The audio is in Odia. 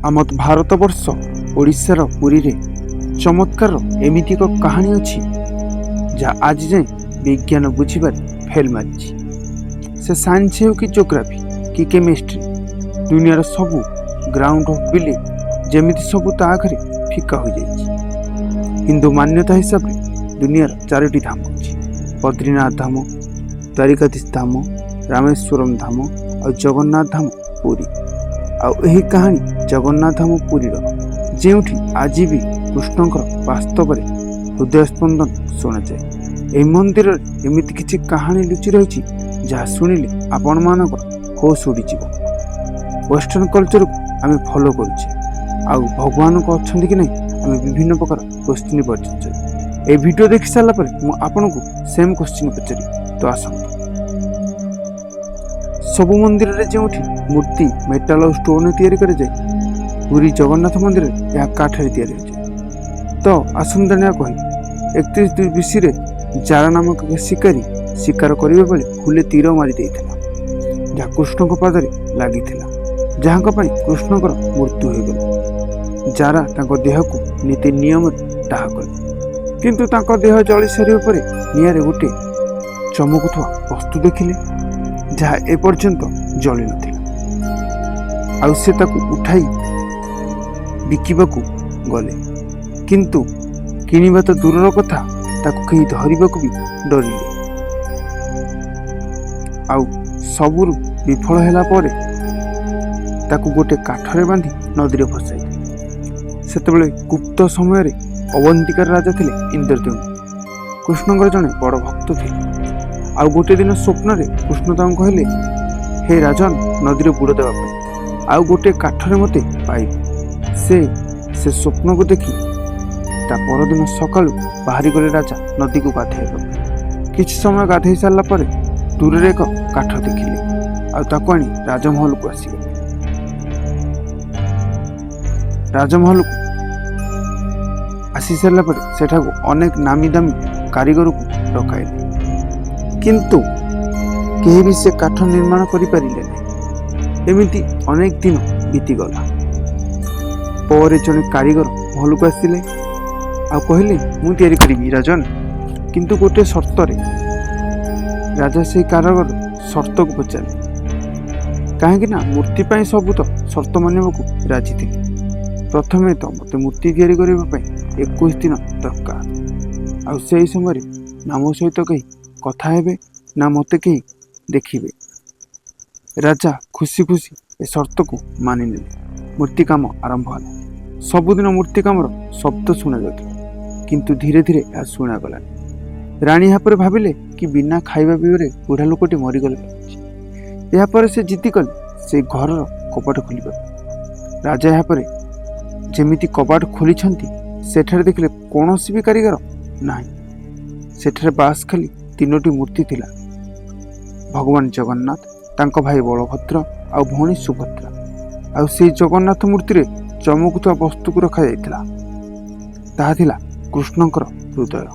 ଆମ ଭାରତବର୍ଷ ଓଡ଼ିଶାର ପୁରୀରେ ଚମତ୍କାର ଏମିତି ଏକ କାହାଣୀ ଅଛି ଯାହା ଆଜି ଯାଏଁ ବିଜ୍ଞାନ ବୁଝିବାରେ ଫେଲ୍ ମାରିଛି। ସେ ସାଇନ୍ସ ହେଉ କି ଜିଓଗ୍ରାଫି କି କେମିଷ୍ଟ୍ରି, ଦୁନିଆର ସବୁ ଗ୍ରାଉଣ୍ଡ ଅଫ୍ ବିଲିଫ୍ ଯେମିତି ସବୁ ତା ଆଗରେ ଫିକା ହୋଇଯାଇଛି। ହିନ୍ଦୁ ମାନ୍ୟତା ହିସାବରେ ଦୁନିଆର 4ଟି ଧାମ ଅଛି: ବଦ୍ରୀନାଥ ଧାମ, ଦ୍ୱାରିକାଧୀଶ ଧାମ, ରାମେଶ୍ୱରମ ଧାମ ଆଉ ଜଗନ୍ନାଥ ଧାମ ପୁରୀ। ଆଉ ଏହି କାହାଣୀ ଜଗନ୍ନାଥ ଧାମ ପୁରୀର, ଯେଉଁଠି ଆଜି ବି କୃଷ୍ଣଙ୍କର ବାସ୍ତବରେ ହୃଦୟ ସ୍ପନ୍ଦନ ଶୁଣାଯାଏ। ଏହି ମନ୍ଦିରରେ ଏମିତି କିଛି କାହାଣୀ ଲୁଚି ରହିଛି ଯାହା ଶୁଣିଲେ ଆପଣମାନଙ୍କର ହୋସ୍ ଉଡ଼ିଯିବ। ୱେଷ୍ଟର୍ଣ୍ଣ କଲଚରକୁ ଆମେ ଫଲୋ କରୁଛେ, ଆଉ ଭଗବାନଙ୍କ ଅଛନ୍ତି କି ନାହିଁ ଆମେ ବିଭିନ୍ନ ପ୍ରକାର କୋଶ୍ଚିନ୍ ପଚାରୁଛେ। ଏହି ଭିଡ଼ିଓ ଦେଖି ସାରିଲା ପରେ ମୁଁ ଆପଣଙ୍କୁ ସେମ୍ କୋଶ୍ଚିନ୍ ପଚାରିବି। ତ ଆସନ୍ତୁ, ସବୁ ମନ୍ଦିରରେ ଯେଉଁଠି ମୂର୍ତ୍ତି ମେଟାଲ ଆଉ ଷ୍ଟୋନରେ ତିଆରି କରାଯାଏ, ପୁରୀ ଜଗନ୍ନାଥ ମନ୍ଦିରରେ ଏହା କାଠରେ ତିଆରି ହୋଇଯାଏ। ତ ଆସନ୍ତୁ ଜାଣିବା କହିବି, 31 BCରେ ଜାରା ନାମକ ଏକ ଶିକାରୀ ଶିକାର କରିବା ବେଳେ ଫୁଲେ ତୀର ମାରି ଦେଇଥିଲା, ଯାହା କୃଷ୍ଣଙ୍କ ପାଦରେ ଲାଗିଥିଲା, ଯାହାଙ୍କ ପାଇଁ କୃଷ୍ଣଙ୍କର ମୃତ୍ୟୁ ହୋଇଗଲା। ଜାରା ତାଙ୍କ ଦେହକୁ ନୀତି ନିୟମରେ ଦାହ କଲେ, କିନ୍ତୁ ତାଙ୍କ ଦେହ ଜଳି ସାରିବା ପରେ ନିଆଁରେ ଗୋଟେ ଚମକୁଥିବା ବସ୍ତୁ ଦେଖିଲେ, ଯାହା ଏପର୍ଯ୍ୟନ୍ତ ଜଳି ନଥିଲା। ଆଉ ସେ ତାକୁ ଉଠାଇ ବିକିବାକୁ ଗଲେ, କିନ୍ତୁ କିଣିବା ତ ଦୂରର କଥା, ତାକୁ କେହି ଧରିବାକୁ ବି ଡରିଲେ। ଆଉ ସବୁରୁ ବିଫଳ ହେଲା ପରେ ତାକୁ ଗୋଟେ କାଠରେ ବାନ୍ଧି ନଦୀରେ ଭସାଇଥିଲେ। ସେତେବେଳେ ଗୁପ୍ତ ସମୟରେ ଅବନ୍ତିକାର ରାଜା ଥିଲେ ଇନ୍ଦ୍ରଦ୍ୟୁମ୍ନ, କୃଷ୍ଣଙ୍କର ଜଣେ ବଡ଼ ଭକ୍ତ ଥିଲେ। ଆଉ ଗୋଟେ ଦିନ ସ୍ୱପ୍ନରେ କୃଷ୍ଣ ତାଙ୍କୁ କହିଲେ, ହେ ରାଜନ, ନଦୀରେ ବୁଡ଼ ଦେବା ପାଇଁ ଆଉ ଗୋଟେ କାଠରେ ମୋତେ ପାଇବେ। ସେ ସ୍ୱପ୍ନକୁ ଦେଖି ତା ପରଦିନ ସକାଳୁ ବାହାରିଗଲେ ରାଜା ନଦୀକୁ ଗାଧୋଇବା ପାଇଁ। କିଛି ସମୟ ଗାଧୋଇ ସାରିଲା ପରେ ଦୂରରେ ଏକ କାଠ ଦେଖିଲେ, ଆଉ ତାକୁ ଆଣି ରାଜମହଲକୁ ଆସିଗଲେ। ରାଜମହଲକୁ ଆସି ସାରିଲା ପରେ ସେଠାକୁ ଅନେକ ନାମୀ ଦାମୀ କାରିଗରକୁ ଡକାଇଲେ, କିନ୍ତୁ କେହି ବି ସେ କାଠ ନିର୍ମାଣ କରିପାରିଲେ ନାହିଁ। ଏମିତି ଅନେକ ଦିନ ବିତିଗଲା ପରେ ଜଣେ କାରିଗର ମହଲକୁ ଆସିଲେ ଆଉ କହିଲେ, ମୁଁ ତିଆରି କରିବି ରାଜନ, କିନ୍ତୁ ଗୋଟେ ସର୍ତ୍ତରେ। ରାଜା ସେହି କାରିଗର ସର୍ତ୍ତକୁ ପଚାରିଲେ, କାହିଁକି ନା ମୂର୍ତ୍ତି ପାଇଁ ସବୁ ତ ସର୍ତ୍ତ ମାନିବାକୁ ରାଜି ଥିଲେ। ପ୍ରଥମେ ତ ମୋତେ ମୂର୍ତ୍ତି ତିଆରି କରିବା ପାଇଁ 21 ଦିନ ଦରକାର, ଆଉ ସେହି ସମୟରେ ନା ମୋ ସହିତ କେହି କଥା ହେବେ ନା ମୋତେ କେହି ଦେଖିବେ। ରାଜା ଖୁସି ଖୁସି ଏ ସର୍ତ୍ତକୁ ମାନିନେଲେ। ମୂର୍ତ୍ତି କାମ ଆରମ୍ଭ ହେଲା। ସବୁଦିନ ମୂର୍ତ୍ତି କାମର ଶବ୍ଦ ଶୁଣାଯାଉଥିଲା, କିନ୍ତୁ ଧୀରେ ଧୀରେ ଏହା ଶୁଣାଗଲାନି। ରାଣୀ ଏହାପରେ ଭାବିଲେ କି ବିନା ଖାଇବା ପିଇବାରେ ବୁଢ଼ା ଲୋକଟି ମରିଗଲେ ଲାଗୁଛି। ଏହାପରେ ସେ ଜିଦି କଲେ ସେ ଘରର କବାଟ ଖୋଲିବା ପାଇଁ। ରାଜା ଏହାପରେ ଯେମିତି କବାଟ ଖୋଲିଛନ୍ତି, ସେଠାରେ ଦେଖିଲେ କୌଣସି ବି କାରିଗର ନାହିଁ। ସେଠାରେ ବାସ୍ ଖାଲି 3ଟି ମୂର୍ତ୍ତି ଥିଲା: ଭଗବାନ ଜଗନ୍ନାଥ, ତାଙ୍କ ଭାଇ ବଳଭଦ୍ର ଆଉ ଭଉଣୀ ସୁଭଦ୍ରା। ଆଉ ସେହି ଜଗନ୍ନାଥ ମୂର୍ତ୍ତିରେ ଚମକୁଥିବା ବସ୍ତୁକୁ ରଖାଯାଇଥିଲା, ତାହା ଥିଲା କୃଷ୍ଣଙ୍କର ହୃଦୟ।